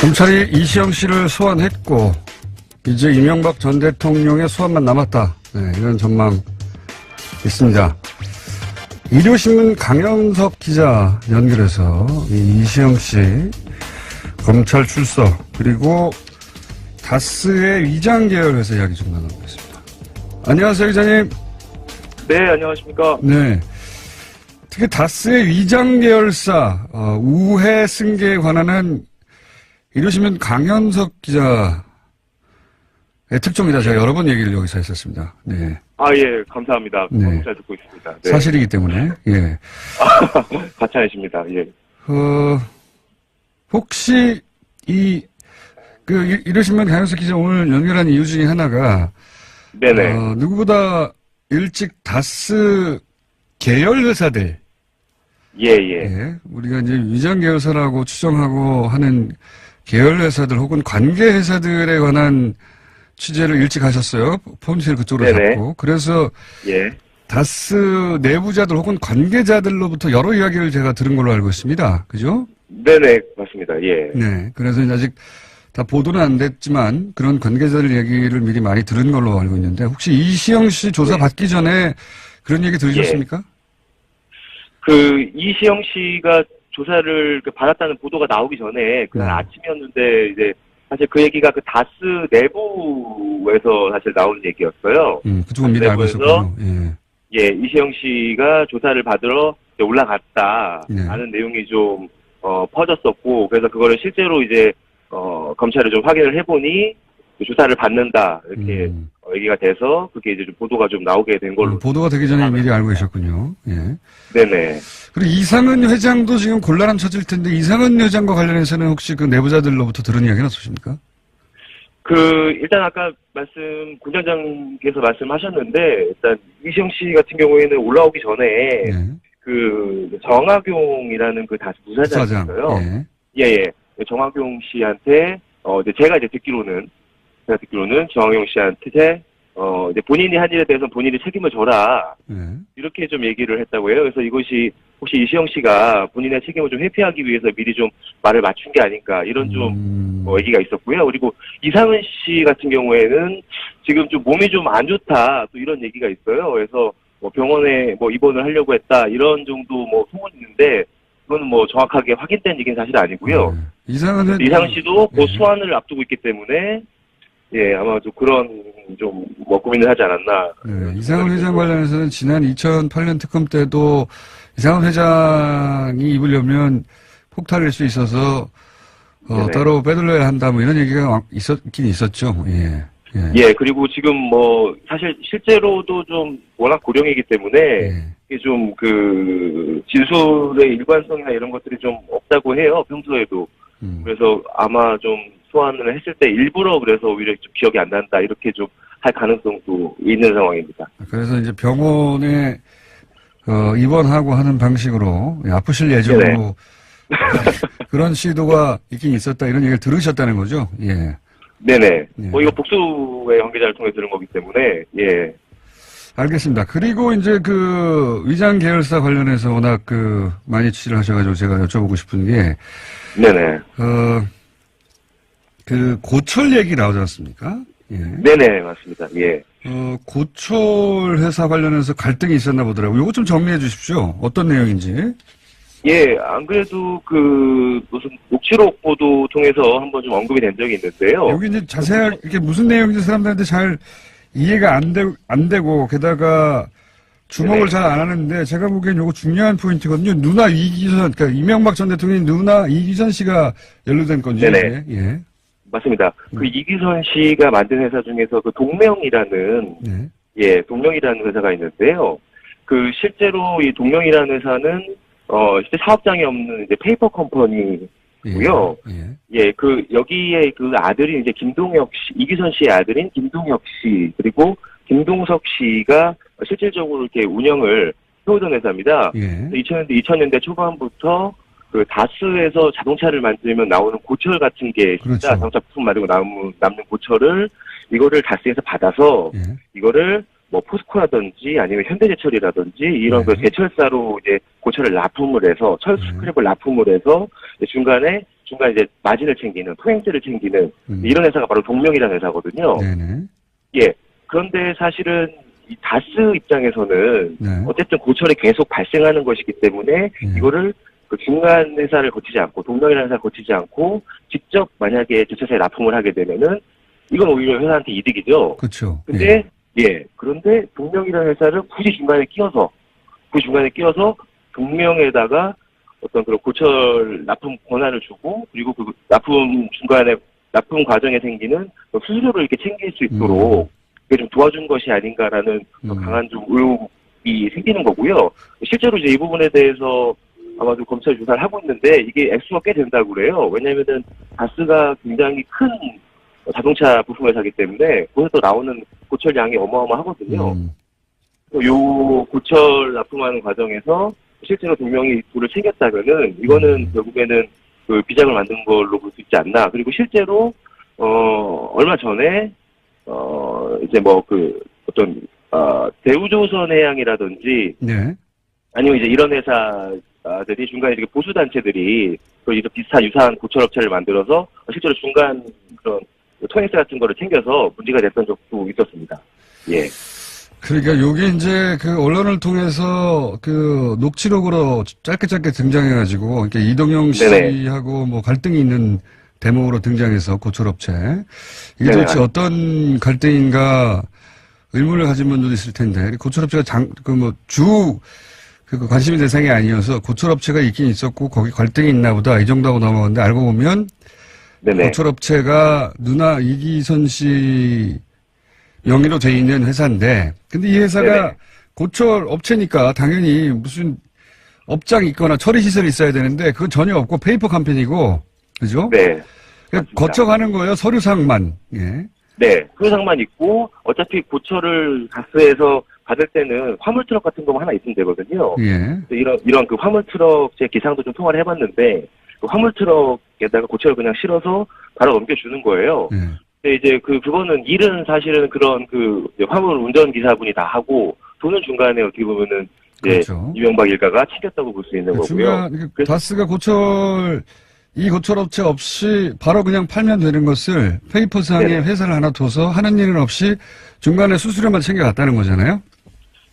검찰이 이시영 씨를 소환했고 이제 이명박 전 대통령의 소환만 남았다. 네, 이런 전망 있습니다. 일요신문 강현석 기자 연결해서 이시영 씨 검찰 출석 그리고 다스의 위장 계열 회사 이야기 좀 나눠보겠습니다. 안녕하세요, 기자님. 네, 안녕하십니까. 네. 특히 다스의 위장 계열사 우회 승계에 관한은 일요신문 강현석 기자의 특종이다. 제가 여러 번 얘기를 여기서 했었습니다. 네. 아, 예, 감사합니다. 네. 잘 듣고 있습니다. 네. 사실이기 때문에, 예. 가차이십니다. 예. 혹시 일요신문 강현석 기자 오늘 연결한 이유 중에 하나가, 네네. 누구보다 일찍 다스 계열 회사들. 예. 예. 우리가 이제 위장 계열사라고 추정하고 하는 계열 회사들 혹은 관계 회사들에 관한 취재를 일찍 하셨어요. 폰실 그쪽으로 네네. 잡고. 그래서 예. 다스 내부자들 혹은 관계자들로부터 여러 이야기를 제가 들은 걸로 알고 있습니다. 그죠? 네네, 맞습니다. 예. 네. 그래서 이제 아직 다 보도는 안 됐지만 그런 관계자들 얘기를 미리 많이 들은 걸로 알고 있는데 혹시 이시영 씨 조사 받기 전에 그런 얘기 들으셨습니까? 이시영 씨가 조사를 받았다는 보도가 나오기 전에 그날 아침이었는데 이제 사실 그 얘기가 그 다스 내부에서 사실 나온 얘기였어요. 그쪽은 미리 알고 있었군요. 예, 이시영 씨가 조사를 받으러 올라갔다. 네. 라는 내용이 좀, 퍼졌었고, 그래서 그거를 실제로 이제, 검찰에 좀 확인을 해보니, 조사를 받는다. 이렇게, 얘기가 돼서, 그게 이제 좀 보도가 좀 나오게 된 걸로. 보도가 되기 전에 미리 알고 계셨군요. 예. 네네. 그리고 이상은 회장도 지금 곤란함 처질 텐데, 이상은 회장과 관련해서는 혹시 그 내부자들로부터 들은 이야기는 없으십니까? 일단 아까 군장장께서 말씀하셨는데, 일단 이시영 씨 같은 경우에는 올라오기 전에, 정학용이라는 그 다스 부사장이 있어요. 예. 정학용 씨한테, 이제 제가 듣기로는 정학용 씨한테, 이제 본인이 한 일에 대해서 본인이 책임을 져라. 이렇게 좀 얘기를 했다고 해요. 그래서 이것이 혹시 이시영 씨가 본인의 책임을 좀 회피하기 위해서 미리 좀 말을 맞춘 게 아닌가 이런 좀 얘기가 있었고요. 그리고 이상은 씨 같은 경우에는 지금 좀 몸이 좀 안 좋다 또 이런 얘기가 있어요. 그래서 병원에 입원을 하려고 했다 이런 정도 소문이 있는데 그건 정확하게 확인된 얘기는 사실 아니고요. 이상은 씨도 소환을 앞두고 있기 때문에 예, 아마 좀 그런 고민을 하지 않았나. 네, 이상은 회장 관련해서는 지난 2008년 특검 때도 이상은 회장이 입으려면 폭탄일 수 있어서, 따로 빼돌려야 한다, 이런 얘기가 있긴 있었죠. 예. 그리고 지금 사실 실제로도 좀 워낙 고령이기 때문에, 이게 좀 진술의 일관성이나 이런 것들이 좀 없다고 해요, 평소에도. 그래서 아마 좀 소환을 했을 때 일부러 그래서 오히려 좀 기억이 안 난다 이렇게 좀 할 가능성도 있는 상황입니다. 그래서 이제 병원에 입원하고 하는 방식으로 아프실 예정으로 그런 시도가 있긴 있었다 이런 얘기를 들으셨다는 거죠? 예. 네네. 이거 복수의 관계자를 통해 들은 거기 때문에 예. 알겠습니다. 그리고 이제 위장 계열사 관련해서 워낙 많이 취재를 하셔가지고 제가 여쭤보고 싶은 게 네네. 고철 얘기 나오지 않습니까? 예. 네네, 맞습니다. 예. 고철 회사 관련해서 갈등이 있었나 보더라고요. 이거 좀 정리해 주십시오. 어떤 내용인지. 예, 안 그래도 무슨 녹취록 보도 통해서 한번 좀 언급이 된 적이 있는데요. 여기 이제 자세하게 이게 무슨 내용인지 사람들한테 잘 이해가 안 되고, 게다가 주목을 잘 안 하는데, 제가 보기엔 이거 중요한 포인트거든요. 누나 이기선, 그러니까 이명박 전 대통령의 누나 이기선 씨가 연루된 건지. 네네. 예. 맞습니다. 이기선 씨가 만든 회사 중에서 동명이라는, 동명이라는 회사가 있는데요. 실제로 이 동명이라는 회사는, 실제 사업장이 없는 이제 페이퍼 컴퍼니고요. 여기에 아들이 이제 김동혁 씨, 이기선 씨의 아들인 김동혁 씨, 그리고 김동석 씨가 실질적으로 이렇게 운영을 해오던 회사입니다. 2000년대 초반부터 다스에서 자동차를 만들면 나오는 고철 같은 게 진짜 자동차 부품 만들고 남는 고철을 이거를 다스에서 받아서 이거를 포스코라든지 아니면 현대제철이라든지 이런 제철사로 이제 고철을 납품을 해서 철 스크랩을 납품을 해서 중간에 중간에 이제 마진을 챙기는, 토행세를 챙기는, 이런 회사가 바로 동명이라는 회사거든요. 네네. 예. 그런데 사실은 이 다스 입장에서는 네. 어쨌든 고철이 계속 발생하는 것이기 때문에 이거를 그 중간 회사를 거치지 않고, 동명이라는 회사를 거치지 않고, 직접 만약에 주차사에 납품을 하게 되면은, 이건 오히려 회사한테 이득이죠. 그렇죠. 근데, 그런데 동명이라는 회사를 굳이 중간에 끼워서, 동명에다가 어떤 그런 고철 납품 권한을 주고, 그리고 그 납품 중간에, 납품 과정에 생기는 수수료를 이렇게 챙길 수 있도록, 그게 좀 도와준 것이 아닌가라는 강한 좀 의혹이 생기는 거고요. 실제로 이제 이 부분에 대해서 아마도 검찰 조사를 하고 있는데 이게 액수가 꽤 된다고 그래요. 왜냐면은 다스가 굉장히 큰 자동차 부품 회사이기 때문에 거기서 나오는 고철량이 어마어마하거든요. 요 고철 납품하는 과정에서 실제로 동명이 돈을 챙겼다면은 이거는 결국에는 그 비자금을 만든 걸로 볼 수 있지 않나. 그리고 실제로 얼마 전에 이제 뭐 그 어떤 대우조선해양이라든지 네. 아니면 이제 이런 회사들이 중간에 이렇게 보수 단체들이 그 이런 비슷한 유사한 고철업체를 만들어서 실제로 중간 그런 토행세 같은 거를 챙겨서 문제가 됐던 적도 있었습니다. 예. 그러니까 요게 이제 그 언론을 통해서 그 녹취록으로 짧게 등장해가지고 이렇게 이동영 씨하고 뭐 갈등이 있는 대목으로 등장해서 고철업체. 이게 도대체 어떤 갈등인가 의문을 가진 분들도 있을 텐데 고철업체가 그 관심의 대상이 아니어서 고철업체가 있긴 있었고 거기 갈등이 있나 보다 이 정도 하고 넘어갔는데 알고 보면 고철업체가 누나 이기선 씨 명의로 돼 있는 회사인데 근데 이 회사가 고철업체니까 당연히 무슨 업장이 있거나 처리 시설이 있어야 되는데 그건 전혀 없고 페이퍼 컴퍼니고 그죠? 네. 거쳐가는 거예요. 서류상만. 예. 네. 서류상만 있고 어차피 고철을 다스에서 받을 때는 화물 트럭 같은 거만 하나 있으면 되거든요. 예. 이런 그 화물 트럭 제 기상도 좀 통화를 해봤는데 그 화물 트럭에다가 고철을 그냥 실어서 바로 넘겨주는 거예요. 예. 근데 이제 그거는 일은 사실은 그런 그 화물 운전 기사분이 다 하고 돈은 중간에 어떻게 보면은 이제 그렇죠. 이명박 일가가 챙겼다고 볼 수 있는 거고요. 중간 다스가 이 고철업체 없이 바로 그냥 팔면 되는 것을 페이퍼상에 회사를 하나 둬서 하는 일은 없이 중간에 수수료만 챙겨갔다는 거잖아요.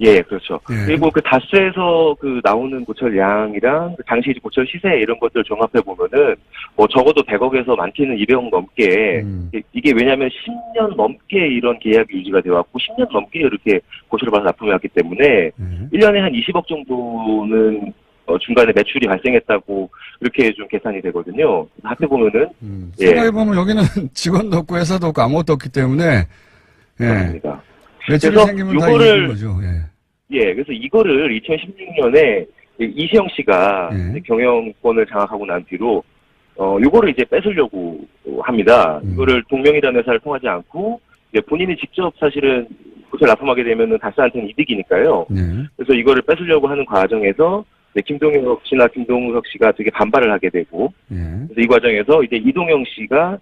예, 그렇죠. 예. 그리고 그 다스에서 그 나오는 고철 양이랑 그 당시 고철 시세 이런 것들 종합해 보면은 뭐 적어도 100억에서 많게는 200억 넘게 이게 왜냐하면 10년 넘게 이런 계약이 유지가 되어 왔고 10년 넘게 이렇게 고철을 받아 납품해 왔기 때문에 1년에 한 20억 정도는 중간에 매출이 발생했다고 이렇게 좀 계산이 되거든요. 합해 보면은 생각해 보면 여기는 직원도 없고 회사도 없고 아무것도 없기 때문에 그렇습니다. 매출이 생기면 다 이기는 거죠. 예, 그래서 이거를 2016년에 이시영 씨가 경영권을 장악하고 난 뒤로 요거를 이제 뺏으려고 합니다. 이거를 동명이라는 회사를 통하지 않고 이제 본인이 직접 사실은 고철 납품하게 되면은 다스한테는 이득이니까요. 그래서 이거를 뺏으려고 하는 과정에서 김동혁 씨나 김동석 씨가 되게 반발을 하게 되고 그래서 이 과정에서 이제 이동영 씨가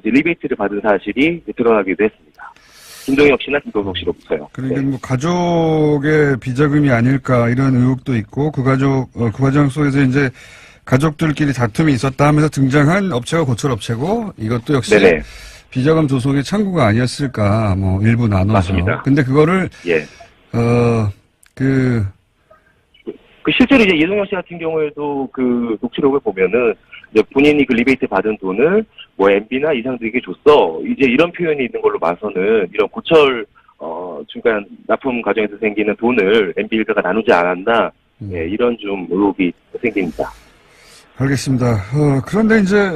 이제 리베이트를 받은 사실이 드러나기도 했습니다. 김동혁 씨나 김동석 씨로부터요. 그러니까 뭐 가족의 비자금이 아닐까 이런 의혹도 있고 그 과정 속에서 이제 가족들끼리 다툼이 있었다 하면서 등장한 업체가 고철업체고 이것도 역시 비자금 조성의 창구가 아니었을까 뭐 일부 나눠서. 맞습니다. 근데 그거를 실제로 이제 이동영 씨 같은 경우에도 그 녹취록을 보면은 이제 본인이 그 리베이트 받은 돈을 뭐 MB나 이상들에게 줬어. 이제 이런 표현이 있는 걸로 봐서는 이런 고철 중간 납품 과정에서 생기는 돈을 MB 일가가 나누지 않았나 이런 좀 의혹이 생깁니다. 알겠습니다. 그런데 이제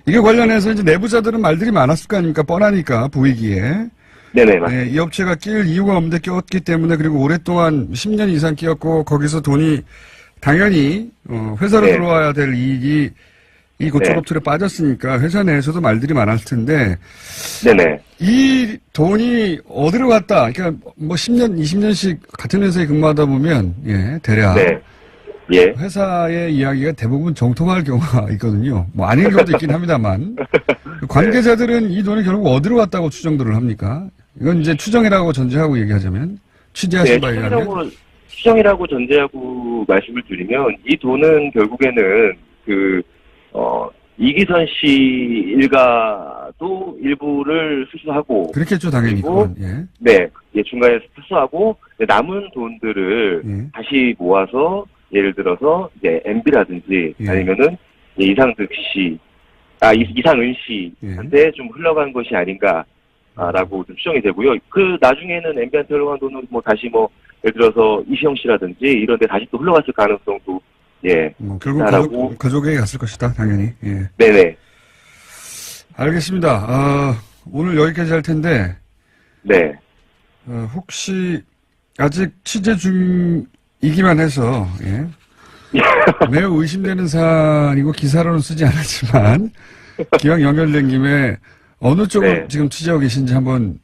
이게 관련해서 이제 내부자들은 말들이 많았을 거 아닙니까? 뻔하니까 부위기에. 네네, 맞습니다. 이 업체가 낄 이유가 없는데 꼈기 때문에 그리고 오랫동안 10년 이상 끼었고 거기서 돈이 당연히 회사로 들어와야 될 이익이 이 고철업체로 빠졌으니까 회사 내에서도 말들이 많았을 텐데 이 돈이 어디로 갔다 그러니까 뭐 10년 20년씩 같은 회사에 근무하다 보면 대략 회사의 이야기가 대부분 정통할 경우가 있거든요. 뭐 아닌 경우도 있긴 합니다만 관계자들은 이 돈이 결국 어디로 갔다고 추정들을 합니까? 이건 이제 추정이라고 전제하고 얘기하자면 취재하신 바에 의하면 추정이라고 전제하고 말씀을 드리면 이 돈은 결국에는 이기선 씨 일가도 일부를 수수하고. 그렇겠죠, 당연히. 그리고, 그건, 예. 네, 예, 중간에 수수하고, 남은 돈들을 예. 다시 모아서, 예를 들어서, 이제, MB라든지, 예. 아니면은, 예, 이상은 씨한테 좀 흘러간 것이 아닌가, 라고 좀 추정이 되고요. 그 나중에는 MB한테 흘러간 돈은 뭐 다시 뭐, 예를 들어서 이시영 씨라든지 이런 데 다시 또 흘러갔을 가능성도, 예. 결국 가족에게 갔을 것이다, 당연히. 예. 네네. 알겠습니다. 오늘 여기까지 할 텐데, 네. 혹시, 아직 취재 중이기만 해서, 예. 매우 의심되는 사안이고 기사로는 쓰지 않았지만, 기왕 연결된 김에 어느 쪽을 네. 지금 취재하고 계신지 한번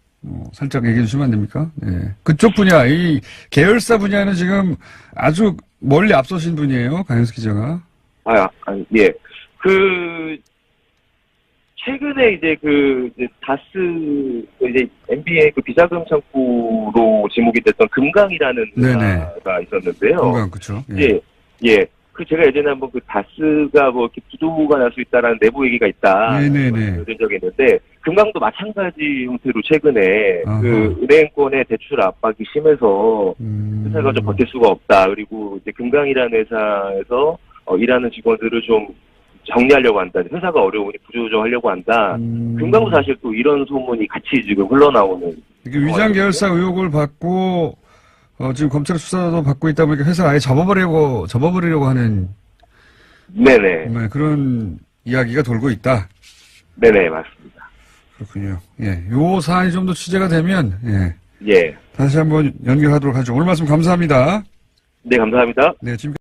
살짝 얘기해 주시면 안 됩니까? 예. 그쪽 분야, 이 계열사 분야는 지금 아주 멀리 앞서신 분이에요, 강현석 기자가. 예. 최근에 이제 다스, 이제 MB의 그 비자금 창구로 지목이 됐던 금강이라는 회사가 있었는데요. 금강, 그쵸. 예. 예. 제가 예전에 한번 다스가 뭐 이렇게 부도가 날 수 있다라는 내부 얘기가 있다. 네네네. 그런 적이 있는데, 금강도 마찬가지 형태로 최근에 아하. 은행권의 대출 압박이 심해서 회사가 좀 버틸 수가 없다. 그리고 이제 금강이라는 회사에서 일하는 직원들을 좀 정리하려고 한다. 회사가 어려우니 구조조정하려고 한다. 금강도 사실 또 이런 소문이 같이 지금 흘러나오는. 이게 위장 계열사 의혹을 받고, 지금 검찰 수사도 받고 있다 보니까 회사 아예 접어버리려고 하는. 네네. 정말 그런 이야기가 돌고 있다. 네네, 맞습니다. 그렇군요. 예. 요 사안이 좀 더 취재가 되면, 예. 예. 다시 한번 연결하도록 하죠. 오늘 말씀 감사합니다. 네, 감사합니다. 네, 지금